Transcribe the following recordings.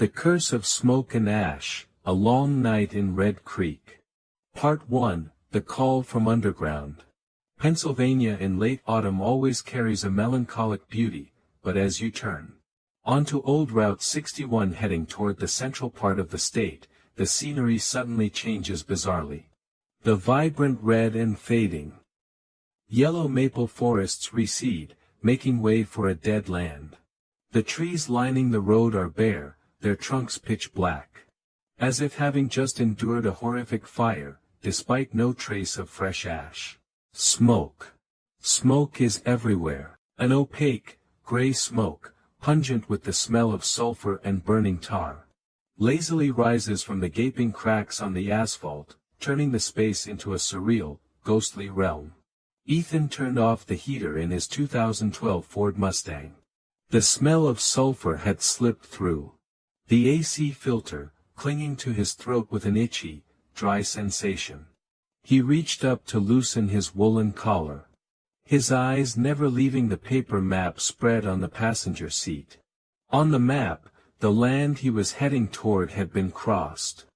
The Curse of Smoke and Ash, A Long Night in Red Creek. Part 1, The Call from Underground. Pennsylvania in late autumn always carries a melancholic beauty, but as you turn onto Old Route 61 heading toward the central part of the state, the scenery suddenly changes bizarrely. The vibrant red and fading yellow maple forests recede, making way for a dead land. The trees lining the road are bare, their trunks pitch black, as if having just endured a horrific fire, despite no trace of fresh ash. Smoke. Smoke is everywhere. An opaque, gray smoke, pungent with the smell of sulfur and burning tar, lazily rises from the gaping cracks on the asphalt, turning the space into a surreal, ghostly realm. Ethan turned off the heater in his 2012 Ford Mustang. The smell of sulfur had slipped through the AC filter, clinging to his throat with an itchy, dry sensation. He reached up to loosen his woolen collar, his eyes never leaving the paper map spread on the passenger seat. On the map, the land he was heading toward had been crossed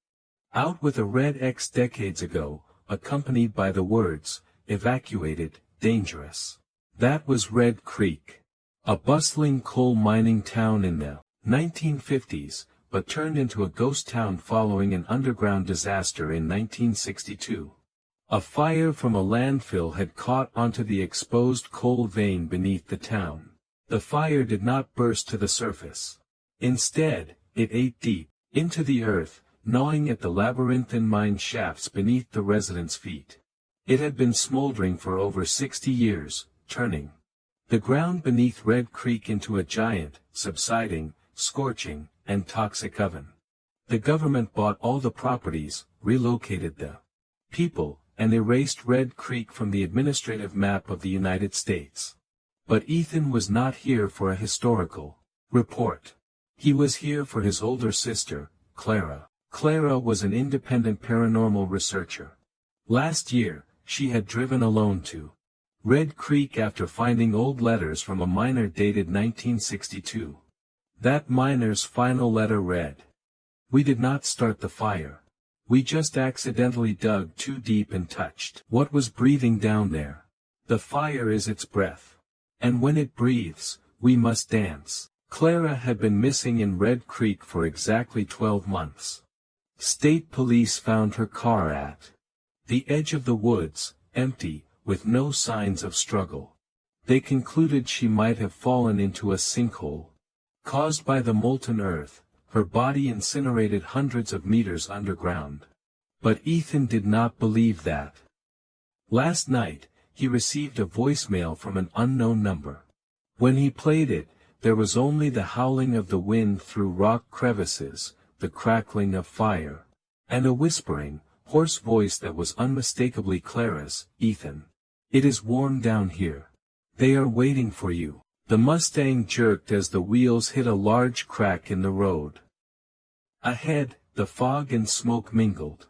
out with a red X decades ago, accompanied by the words, "Evacuated, dangerous." That was Red Creek, a bustling coal mining town in the 1950s, but turned into a ghost town following an underground disaster in 1962. A fire from a landfill had caught onto the exposed coal vein beneath the town. The fire did not burst to the surface. Instead, it ate deep into the earth, gnawing at the labyrinthine mine shafts beneath the residents' feet. It had been smoldering for over 60 years, turning the ground beneath Red Creek into a giant, subsiding, scorching, and toxic oven. The government bought all the properties, relocated the people, and erased Red Creek from the administrative map of the United States. But Ethan was not here for a historical report. He was here for his older sister, Clara. Clara was an independent paranormal researcher. Last year, she had driven alone to Red Creek after finding old letters from a miner dated 1962. That miner's final letter read, "We did not start the fire. We just accidentally dug too deep and touched what was breathing down there. The fire is its breath. And when it breathes, we must dance." Clara had been missing in Red Creek for exactly 12 months. State police found her car at the edge of the woods, empty, with no signs of struggle. They concluded she might have fallen into a sinkhole caused by the molten earth, her body incinerated hundreds of meters underground. But Ethan did not believe that. Last night, he received a voicemail from an unknown number. When he played it, there was only the howling of the wind through rock crevices, the crackling of fire, and a whispering, hoarse voice that was unmistakably Clara's. "Ethan. It is warm down here. They are waiting for you." The Mustang jerked as the wheels hit a large crack in the road. Ahead, the fog and smoke mingled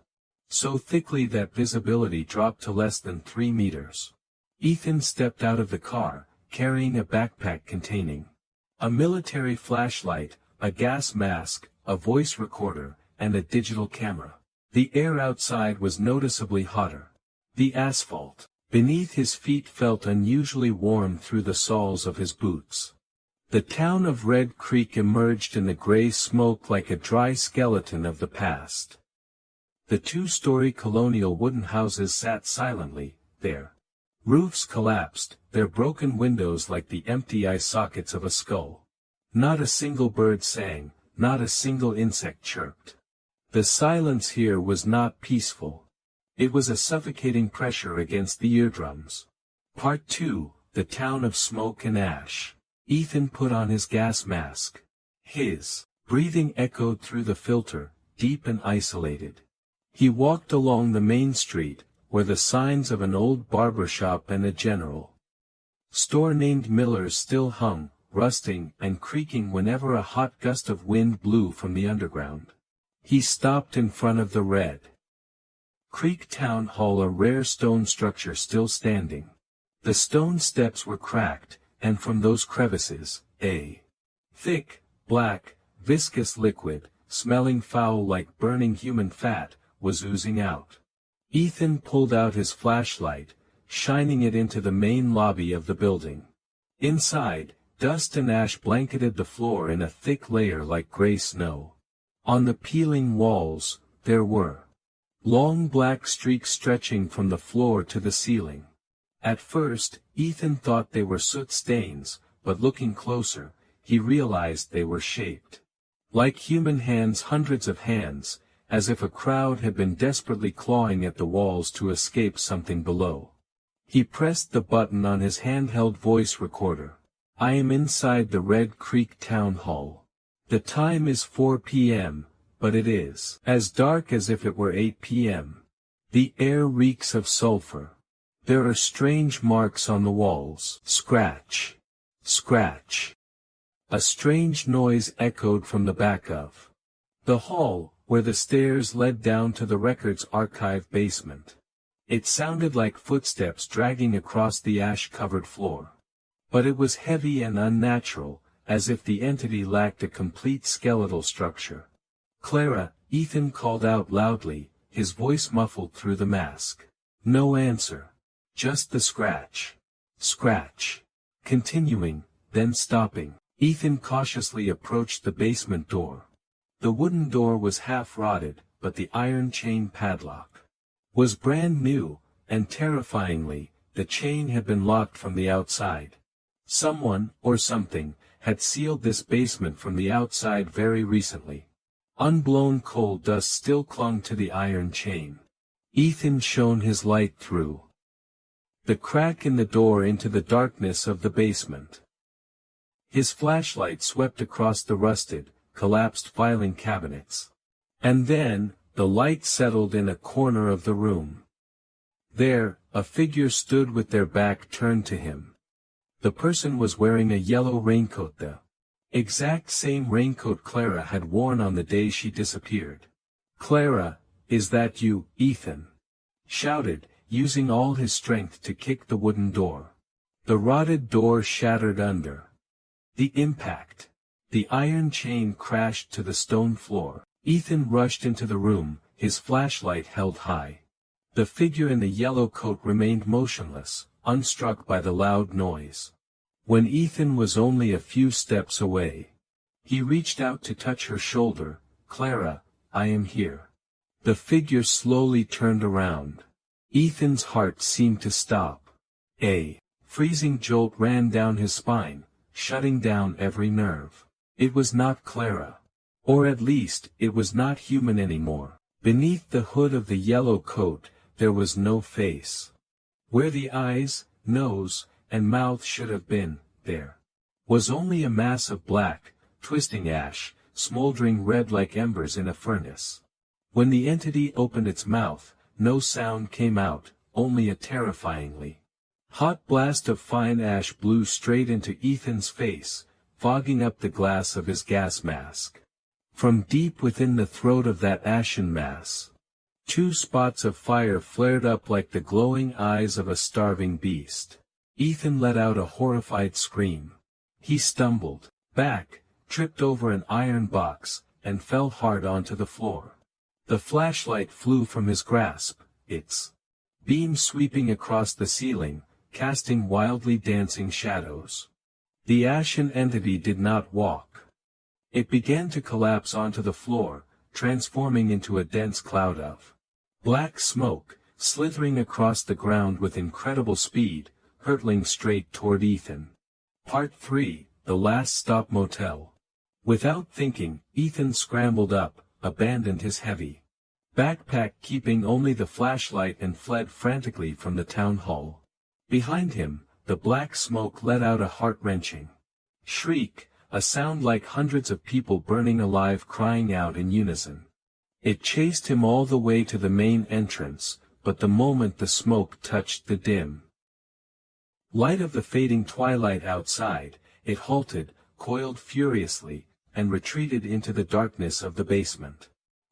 so thickly that visibility dropped to less than 3 meters. Ethan stepped out of the car, carrying a backpack containing a military flashlight, a gas mask, a voice recorder, and a digital camera. The air outside was noticeably hotter. The asphalt beneath his feet felt unusually warm through the soles of his boots. The town of Red Creek emerged in the gray smoke like a dry skeleton of the past. The 2-story colonial wooden houses sat silently, their roofs collapsed, their broken windows like the empty eye sockets of a skull. Not a single bird sang, not a single insect chirped. The silence here was not peaceful. It was a suffocating pressure against the eardrums. Part 2, The Town of Smoke and Ash. Ethan put on his gas mask. His breathing echoed through the filter, deep and isolated. He walked along the main street, where the signs of an old barber shop and a general store named Miller's still hung, rusting and creaking whenever a hot gust of wind blew from the underground. He stopped in front of the Red Creek Town Hall, a rare stone structure still standing. The stone steps were cracked, and from those crevices, a thick, black, viscous liquid, smelling foul like burning human fat, was oozing out. Ethan pulled out his flashlight, shining it into the main lobby of the building. Inside, dust and ash blanketed the floor in a thick layer like gray snow. On the peeling walls, there were long black streaks stretching from the floor to the ceiling. At first, Ethan thought they were soot stains, but looking closer, he realized they were shaped like human hands, hundreds of hands, as if a crowd had been desperately clawing at the walls to escape something below. He pressed the button on his handheld voice recorder. "I am inside the Red Creek Town Hall. The time is 4 p.m., but it is as dark as if it were 8 p.m. The air reeks of sulfur. There are strange marks on the walls. Scratch. Scratch." A strange noise echoed from the back of the hall, where the stairs led down to the records archive basement. It sounded like footsteps dragging across the ash-covered floor. But it was heavy and unnatural, as if the entity lacked a complete skeletal structure. "Clara," Ethan called out loudly, his voice muffled through the mask. No answer. Just the scratch. Scratch. Continuing, then stopping. Ethan cautiously approached the basement door. The wooden door was half-rotted, but the iron chain padlock was brand new, and terrifyingly, the chain had been locked from the outside. Someone, or something, had sealed this basement from the outside very recently. Unblown coal dust still clung to the iron chain. Ethan shone his light through the crack in the door into the darkness of the basement. His flashlight swept across the rusted, collapsed filing cabinets. And then, the light settled in a corner of the room. There, a figure stood with their back turned to him. The person was wearing a yellow raincoat, the exact same raincoat Clara had worn on the day she disappeared. "Clara, is that you?" Ethan shouted, using all his strength to kick the wooden door. The rotted door shattered under the impact. The iron chain crashed to the stone floor. Ethan rushed into the room, his flashlight held high. The figure in the yellow coat remained motionless, unstruck by the loud noise. When Ethan was only a few steps away, he reached out to touch her shoulder. "Clara, I am here." The figure slowly turned around. Ethan's heart seemed to stop. A freezing jolt ran down his spine, shutting down every nerve. It was not Clara. Or at least, it was not human anymore. Beneath the hood of the yellow coat, there was no face. Where the eyes, nose, and mouth should have been, there was only a mass of black, twisting ash, smoldering red like embers in a furnace. When the entity opened its mouth, no sound came out, only a terrifyingly hot blast of fine ash blew straight into Ethan's face, fogging up the glass of his gas mask. From deep within the throat of that ashen mass, 2 spots of fire flared up like the glowing eyes of a starving beast. Ethan let out a horrified scream. He stumbled back, tripped over an iron box, and fell hard onto the floor. The flashlight flew from his grasp, its beam sweeping across the ceiling, casting wildly dancing shadows. The ashen entity did not walk. It began to collapse onto the floor, transforming into a dense cloud of black smoke, slithering across the ground with incredible speed, hurtling straight toward Ethan. Part 3, The Last Stop Motel. Without thinking, Ethan scrambled up, abandoned his heavy backpack keeping only the flashlight and fled frantically from the town hall. Behind him, the black smoke let out a heart-wrenching shriek, a sound like hundreds of people burning alive crying out in unison. It chased him all the way to the main entrance, but the moment the smoke touched the dim light of the fading twilight outside, it halted, coiled furiously, and retreated into the darkness of the basement.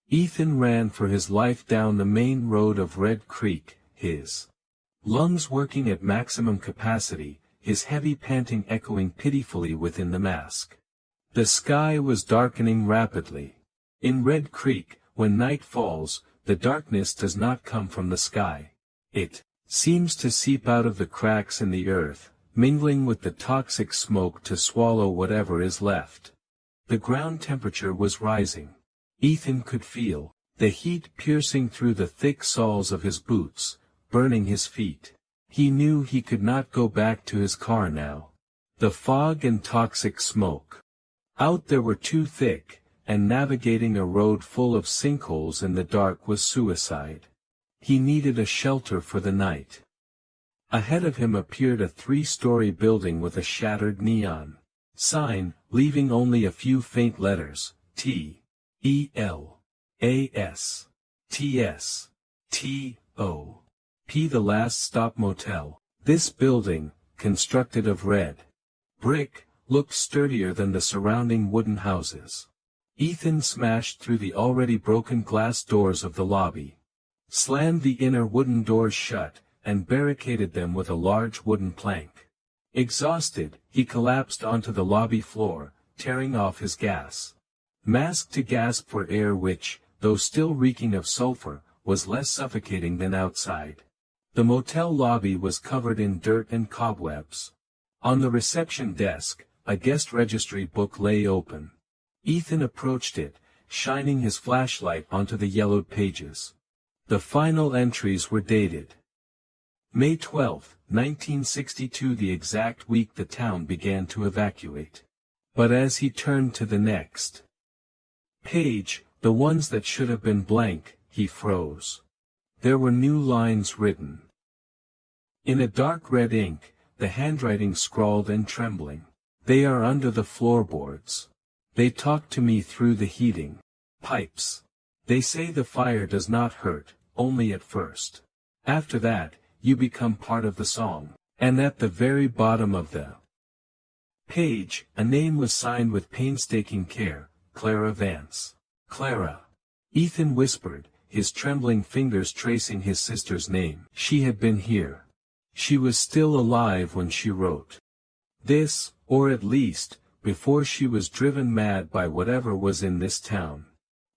Ethan ran for his life down the main road of Red Creek, his lungs working at maximum capacity, his heavy panting echoing pitifully within the mask. The sky was darkening rapidly. In Red Creek, when night falls, the darkness does not come from the sky. It seems to seep out of the cracks in the earth, mingling with the toxic smoke to swallow whatever is left. The ground temperature was rising. Ethan could feel the heat piercing through the thick soles of his boots, burning his feet. He knew he could not go back to his car now. The fog and toxic smoke out there were too thick, and navigating a road full of sinkholes in the dark was suicide. He needed a shelter for the night. Ahead of him appeared a 3-story building with a shattered neon sign, leaving only a few faint letters, T-E-L-A-S-T-S-T-O-P. The Last Stop Motel. This building, constructed of red brick, looked sturdier than the surrounding wooden houses. Ethan smashed through the already broken glass doors of the lobby, slammed the inner wooden doors shut, and barricaded them with a large wooden plank. Exhausted, he collapsed onto the lobby floor, tearing off his gas mask to gasp for air which, though still reeking of sulfur, was less suffocating than outside. The motel lobby was covered in dirt and cobwebs. On the reception desk, a guest registry book lay open. Ethan approached it, shining his flashlight onto the yellowed pages. The final entries were dated May 12, 1962, the exact week the town began to evacuate. But as he turned to the next page, the ones that should have been blank, he froze. There were new lines written in a dark red ink, the handwriting scrawled and trembling. They are under the floorboards. They talk to me through the heating pipes. They say the fire does not hurt, only at first. After that, you become part of the song. And at the very bottom of the page, a name was signed with painstaking care, Clara Vance. Clara. Ethan whispered, his trembling fingers tracing his sister's name. She had been here. She was still alive when she wrote this, or at least, before she was driven mad by whatever was in this town.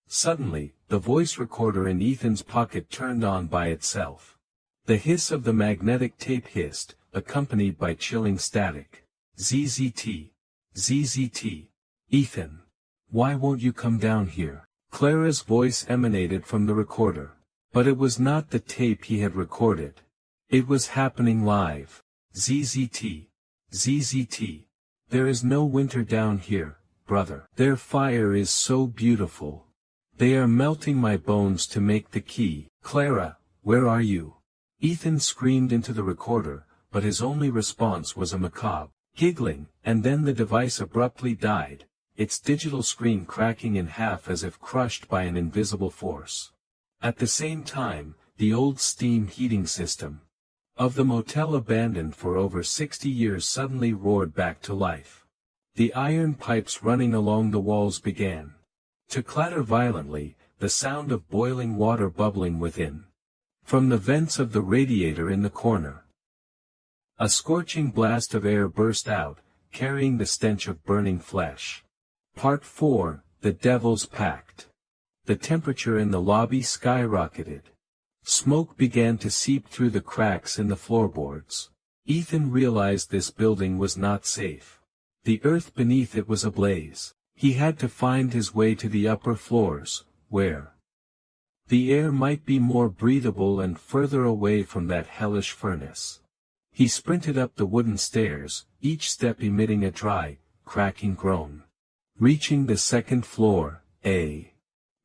Suddenly, the voice recorder in Ethan's pocket turned on by itself. The hiss of the magnetic tape hissed, accompanied by chilling static. ZZT. ZZT. Ethan. Why won't you come down here? Clara's voice emanated from the recorder. But it was not the tape he had recorded. It was happening live. ZZT. ZZT. There is no winter down here, brother. Their fire is so beautiful. They are melting my bones to make the key. Clara, where are you? Ethan screamed into the recorder, but his only response was a macabre giggling, and then the device abruptly died, its digital screen cracking in half as if crushed by an invisible force. At the same time, the old steam heating system of the motel abandoned for over 60 years suddenly roared back to life. The iron pipes running along the walls began to clatter violently, the sound of boiling water bubbling within. From the vents of the radiator in the corner, a scorching blast of air burst out, carrying the stench of burning flesh. Part 4, The Devil's Pact. The temperature in the lobby skyrocketed. Smoke began to seep through the cracks in the floorboards. Ethan realized this building was not safe. The earth beneath it was ablaze. He had to find his way to the upper floors, where the air might be more breathable and further away from that hellish furnace. He sprinted up the wooden stairs, each step emitting a dry, cracking groan. Reaching the second floor, a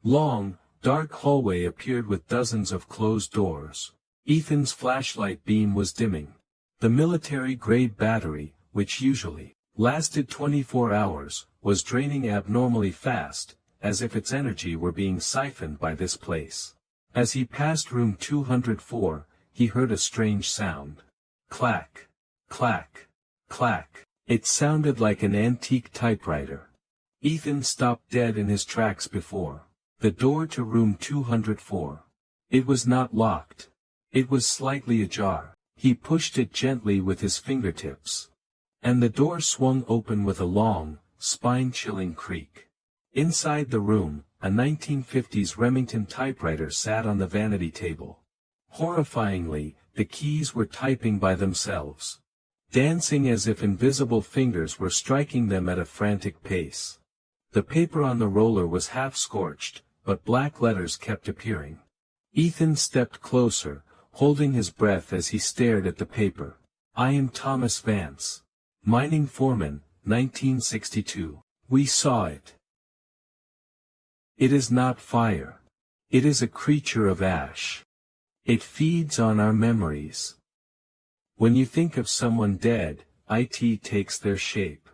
long, dark hallway appeared with dozens of closed doors. Ethan's flashlight beam was dimming. The military-grade battery, which usually lasted 24 hours, was draining abnormally fast, as if its energy were being siphoned by this place. As he passed room 204, he heard a strange sound. Clack, clack, clack. It sounded like an antique typewriter. Ethan stopped dead in his tracks before the door to room 204. It was not locked. It was slightly ajar. He pushed it gently with his fingertips, and the door swung open with a long, spine-chilling creak. Inside the room, a 1950s Remington typewriter sat on the vanity table. Horrifyingly, the keys were typing by themselves, dancing as if invisible fingers were striking them at a frantic pace. The paper on the roller was half scorched, but black letters kept appearing. Ethan stepped closer, holding his breath as he stared at the paper. "I am Thomas Vance. Mining foreman, 1962. We saw it. It is not fire. It is a creature of ash. It feeds on our memories. When you think of someone dead, it takes their shape.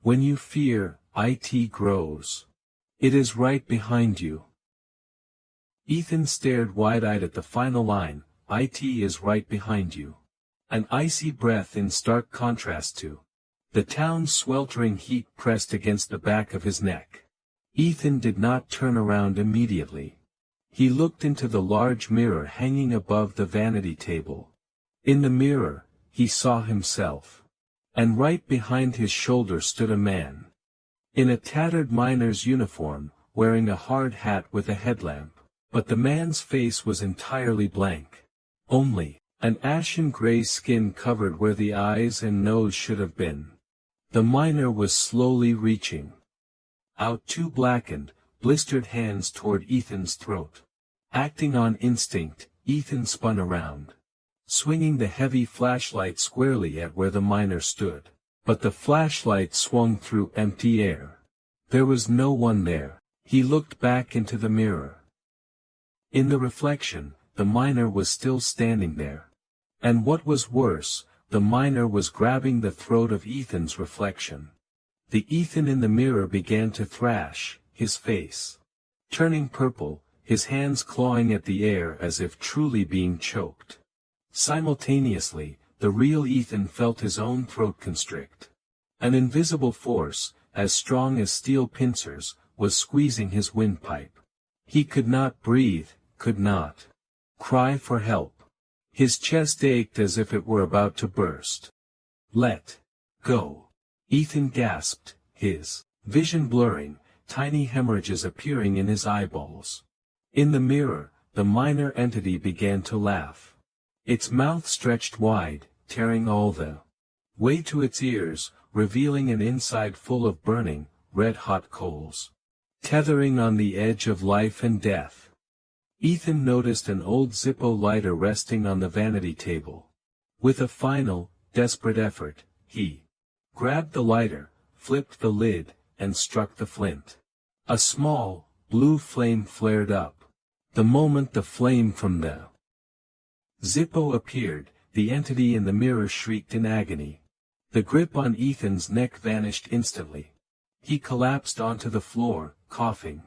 When you fear, it grows. It is right behind you." Ethan stared wide-eyed at the final line, "It is right behind you." An icy breath in stark contrast to the town's sweltering heat pressed against the back of his neck. Ethan did not turn around immediately. He looked into the large mirror hanging above the vanity table. In the mirror, he saw himself. And right behind his shoulder stood a man. In a tattered miner's uniform, wearing a hard hat with a headlamp. But the man's face was entirely blank. Only an ashen-gray skin covered where the eyes and nose should have been. The miner was slowly reaching out two blackened, blistered hands toward Ethan's throat. Acting on instinct, Ethan spun around, swinging the heavy flashlight squarely at where the miner stood. But the flashlight swung through empty air. There was no one there. He looked back into the mirror. In the reflection, the miner was still standing there. And what was worse, the miner was grabbing the throat of Ethan's reflection. The Ethan in the mirror began to thrash, his face turning purple, his hands clawing at the air as if truly being choked. Simultaneously, the real Ethan felt his own throat constrict. An invisible force, as strong as steel pincers, was squeezing his windpipe. He could not breathe, could not cry for help. His chest ached as if it were about to burst. "Let go," Ethan gasped, his vision blurring, tiny hemorrhages appearing in his eyeballs. In the mirror, the minor entity began to laugh. Its mouth stretched wide, tearing all the way to its ears, revealing an inside full of burning, red-hot coals, tethering on the edge of life and death. Ethan noticed an old Zippo lighter resting on the vanity table. With a final, desperate effort, he grabbed the lighter, flipped the lid, and struck the flint. A small, blue flame flared up. The moment the flame from the Zippo appeared, the entity in the mirror shrieked in agony. The grip on Ethan's neck vanished instantly. He collapsed onto the floor, coughing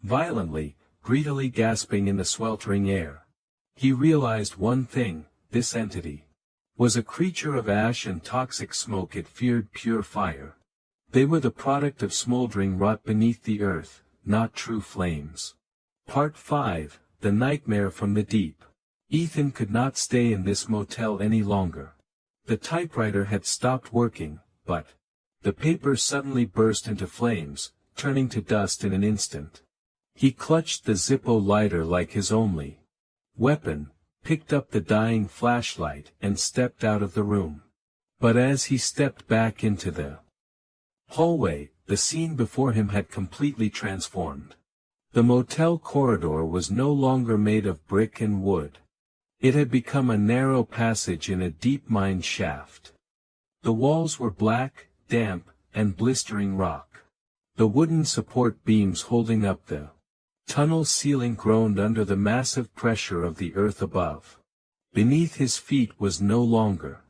violently, greedily gasping in the sweltering air. He realized one thing: this entity was a creature of ash and toxic smoke. It feared pure fire. They were the product of smoldering rot beneath the earth, not true flames. Part 5, The Nightmare from the Deep. Ethan could not stay in this motel any longer. The typewriter had stopped working, but the paper suddenly burst into flames, turning to dust in an instant. He clutched the Zippo lighter like his only weapon, picked up the dying flashlight, and stepped out of the room. But as he stepped back into the hallway, the scene before him had completely transformed. The motel corridor was no longer made of brick and wood. It had become a narrow passage in a deep mine shaft. The walls were black, damp, and blistering rock. The wooden support beams holding up the tunnel ceiling groaned under the massive pressure of the earth above. Beneath his feet was no longer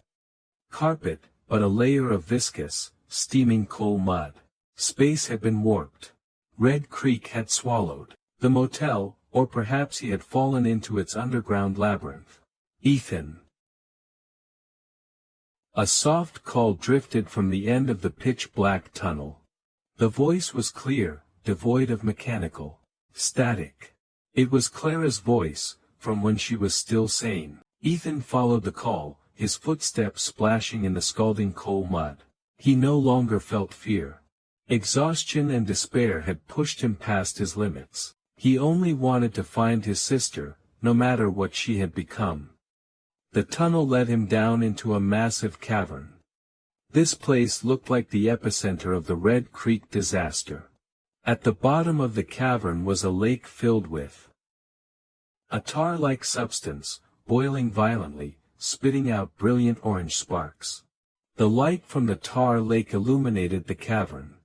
carpet, but a layer of viscous, steaming coal mud. Space had been warped. Red Creek had swallowed the motel, or perhaps he had fallen into its underground labyrinth. Ethan. A soft call drifted from the end of the pitch-black tunnel. The voice was clear, devoid of mechanical static. It was Clara's voice, from when she was still sane. Ethan followed the call, his footsteps splashing in the scalding coal mud. He no longer felt fear. Exhaustion and despair had pushed him past his limits. He only wanted to find his sister, no matter what she had become. The tunnel led him down into a massive cavern. This place looked like the epicenter of the Red Creek disaster. At the bottom of the cavern was a lake filled with a tar-like substance, boiling violently, spitting out brilliant orange sparks. The light from the tar lake illuminated the cavern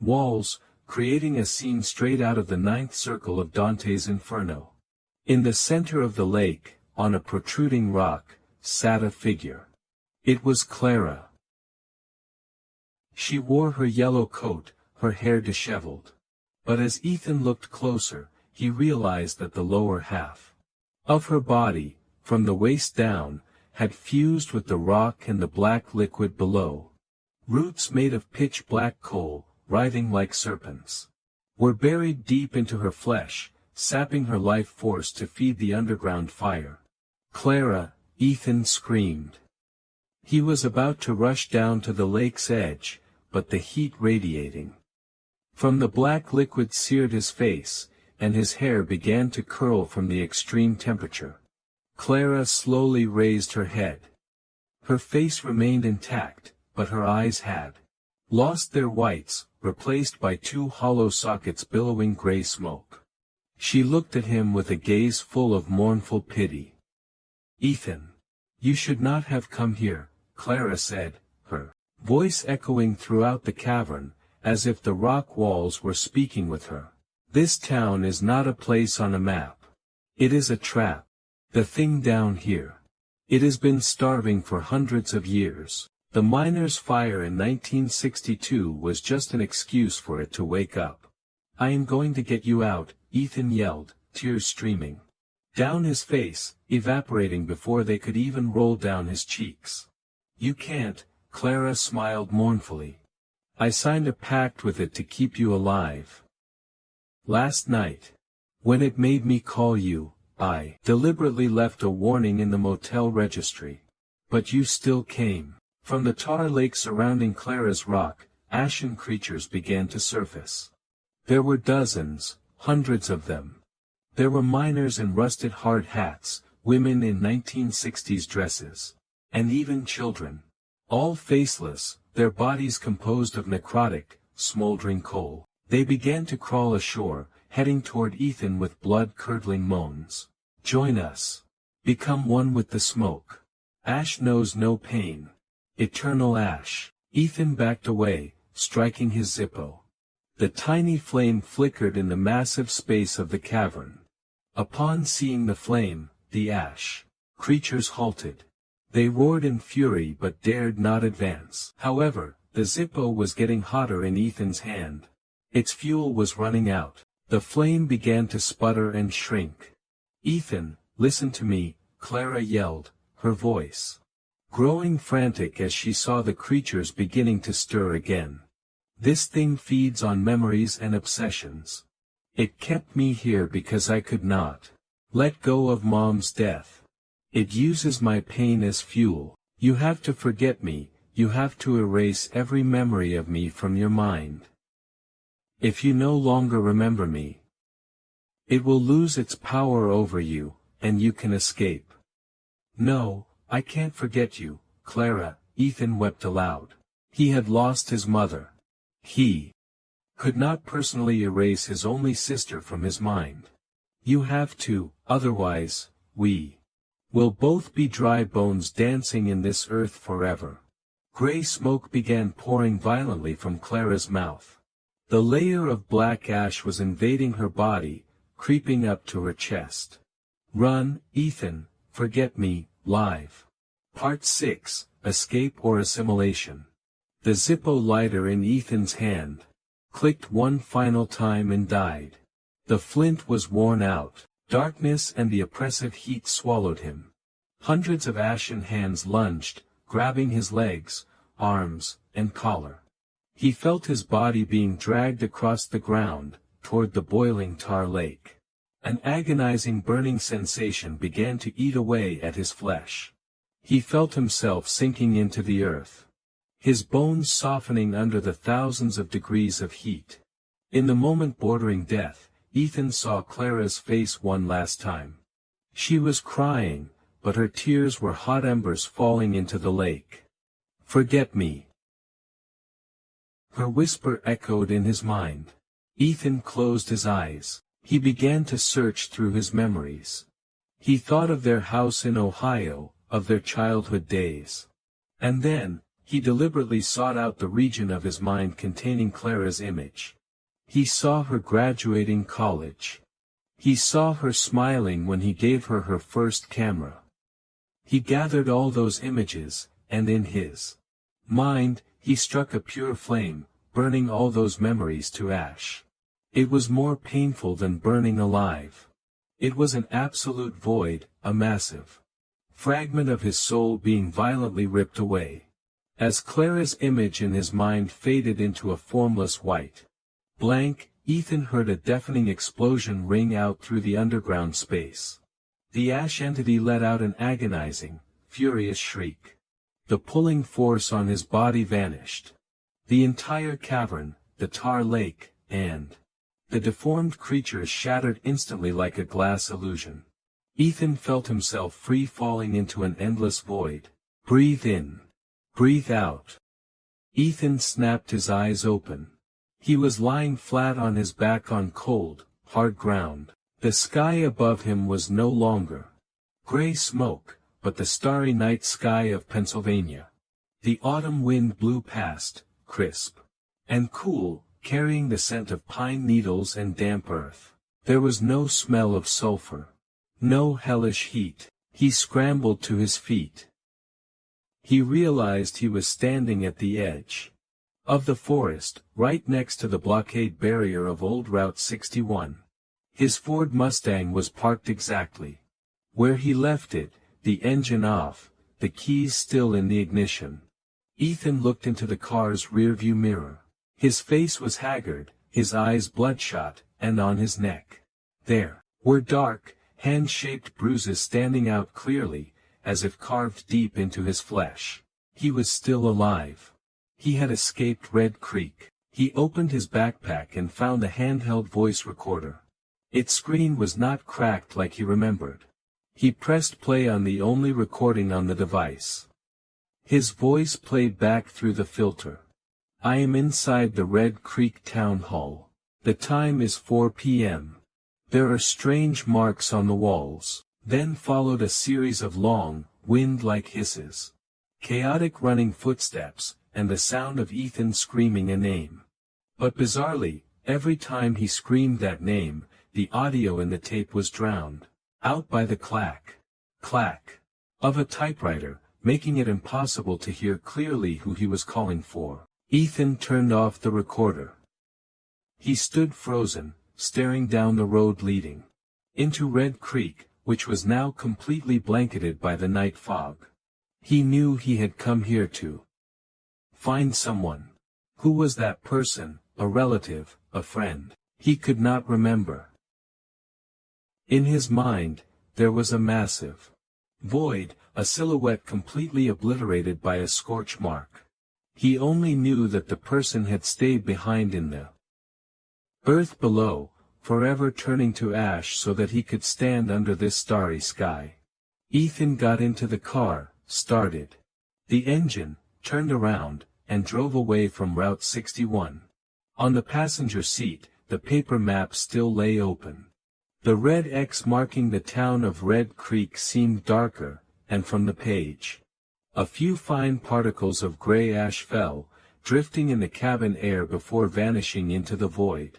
walls, creating a scene straight out of the ninth circle of Dante's Inferno. In the center of the lake, on a protruding rock, sat a figure. It was Clara. She wore her yellow coat, her hair disheveled. But as Ethan looked closer, he realized that the lower half of her body, from the waist down, had fused with the rock and the black liquid below. Roots made of pitch-black coal, writhing like serpents, were buried deep into her flesh, sapping her life force to feed the underground fire. "Clara!" Ethan screamed. He was about to rush down to the lake's edge, but the heat radiating from the black liquid seared his face, and his hair began to curl from the extreme temperature. Clara slowly raised her head. Her face remained intact, but her eyes had lost their whites, replaced by two hollow sockets billowing gray smoke. She looked at him with a gaze full of mournful pity. "Ethan, you should not have come here," Clara said, her voice echoing throughout the cavern, as if the rock walls were speaking with her. "This town is not a place on a map. It is a trap. The thing down here. It has been starving for hundreds of years. The miners' fire in 1962 was just an excuse for it to wake up. I am going to get you out," Ethan yelled, tears streaming down his face, evaporating before they could even roll down his cheeks. "You can't," Clara smiled mournfully. "I signed a pact with it to keep you alive. Last night, when it made me call you, I deliberately left a warning in the motel registry. But you still came." From the tar lake surrounding Clara's rock, ashen creatures began to surface. There were dozens, hundreds of them. There were miners in rusted hard hats, women in 1960s dresses, and even children. All faceless, their bodies composed of necrotic, smoldering coal. They began to crawl ashore, heading toward Ethan with blood-curdling moans. "Join us. Become one with the smoke. Ash knows no pain. Eternal ash." Ethan backed away, striking his Zippo. The tiny flame flickered in the massive space of the cavern. Upon seeing the flame, the ash creatures halted. They roared in fury but dared not advance. However, the Zippo was getting hotter in Ethan's hand. Its fuel was running out. The flame began to sputter and shrink. "Ethan, listen to me," Clara yelled, her voice growing frantic as she saw the creatures beginning to stir again. "This thing feeds on memories and obsessions. It kept me here because I could not let go of Mom's death. It uses my pain as fuel. You have to forget me, you have to erase every memory of me from your mind. If you no longer remember me, it will lose its power over you, and you can escape." "No, I can't forget you, Clara," Ethan wept aloud. He had lost his mother. He could not personally erase his only sister from his mind. "You have to, otherwise, we will both be dry bones dancing in this earth forever." Gray smoke began pouring violently from Clara's mouth. The layer of black ash was invading her body, creeping up to her chest. "Run, Ethan, forget me, live." Part 6, Escape or Assimilation. The Zippo lighter in Ethan's hand clicked one final time and died. The flint was worn out. Darkness and the oppressive heat swallowed him. Hundreds of ashen hands lunged, grabbing his legs, arms, and collar. He felt his body being dragged across the ground, toward the boiling tar lake. An agonizing burning sensation began to eat away at his flesh. He felt himself sinking into the earth. his bones softening under the thousands of degrees of heat. In the moment bordering death, Ethan saw Clara's face one last time. She was crying, but her tears were hot embers falling into the lake. "Forget me." Her whisper echoed in his mind. Ethan closed his eyes. He began to search through his memories. He thought of their house in Ohio, of their childhood days. And then, he deliberately sought out the region of his mind containing Clara's image. He saw her graduating college. He saw her smiling when he gave her her first camera. He gathered all those images, and in his mind, he struck a pure flame, burning all those memories to ash. It was more painful than burning alive. It was an absolute void, a massive fragment of his soul being violently ripped away. As Clara's image in his mind faded into a formless white blank, Ethan heard a deafening explosion ring out through the underground space. The ash entity let out an agonizing, furious shriek. The pulling force on his body vanished. The entire cavern, the tar lake, and the deformed creatures shattered instantly like a glass illusion. Ethan felt himself free falling into an endless void. Breathe in. Breathe out. Ethan snapped his eyes open. He was lying flat on his back on cold, hard ground. The sky above him was no longer gray smoke, but the starry night sky of Pennsylvania. The autumn wind blew past, crisp and cool, carrying the scent of pine needles and damp earth. There was no smell of sulfur. No hellish heat. He scrambled to his feet. He realized he was standing at the edge of the forest, right next to the blockade barrier of old Route 61. His Ford Mustang was parked exactly where he left it, the engine off, the keys still in the ignition. Ethan looked into the car's rearview mirror. His face was haggard, his eyes bloodshot, and on his neck there were dark, hand-shaped bruises standing out clearly, as if carved deep into his flesh. He was still alive. He had escaped Red Creek. He opened his backpack and found a handheld voice recorder. Its screen was not cracked like he remembered. He pressed play on the only recording on the device. His voice played back through the filter. "I am inside the Red Creek Town Hall. The time is 4 p.m. There are strange marks on the walls." Then followed a series of long, wind-like hisses. Chaotic running footsteps, and the sound of Ethan screaming a name. But bizarrely, every time he screamed that name, the audio in the tape was drowned out by the clack of a typewriter, making it impossible to hear clearly who he was calling for. Ethan turned off the recorder. He stood frozen, staring down the road leading into Red Creek, which was now completely blanketed by the night fog. He knew he had come here to find someone. Who was that person? A relative, a friend? He could not remember. In his mind, there was a massive void, a silhouette completely obliterated by a scorch mark. He only knew that the person had stayed behind in the earth below, forever turning to ash so that he could stand under this starry sky. Ethan got into the car, started the engine, turned around, and drove away from Route 61. On the passenger seat, the paper map still lay open. The red X marking the town of Red Creek seemed darker, and from the page, a few fine particles of gray ash fell, drifting in the cabin air before vanishing into the void.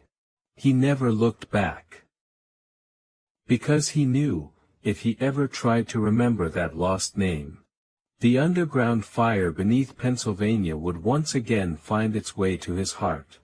He never looked back. Because he knew, if he ever tried to remember that lost name, the underground fire beneath Pennsylvania would once again find its way to his heart.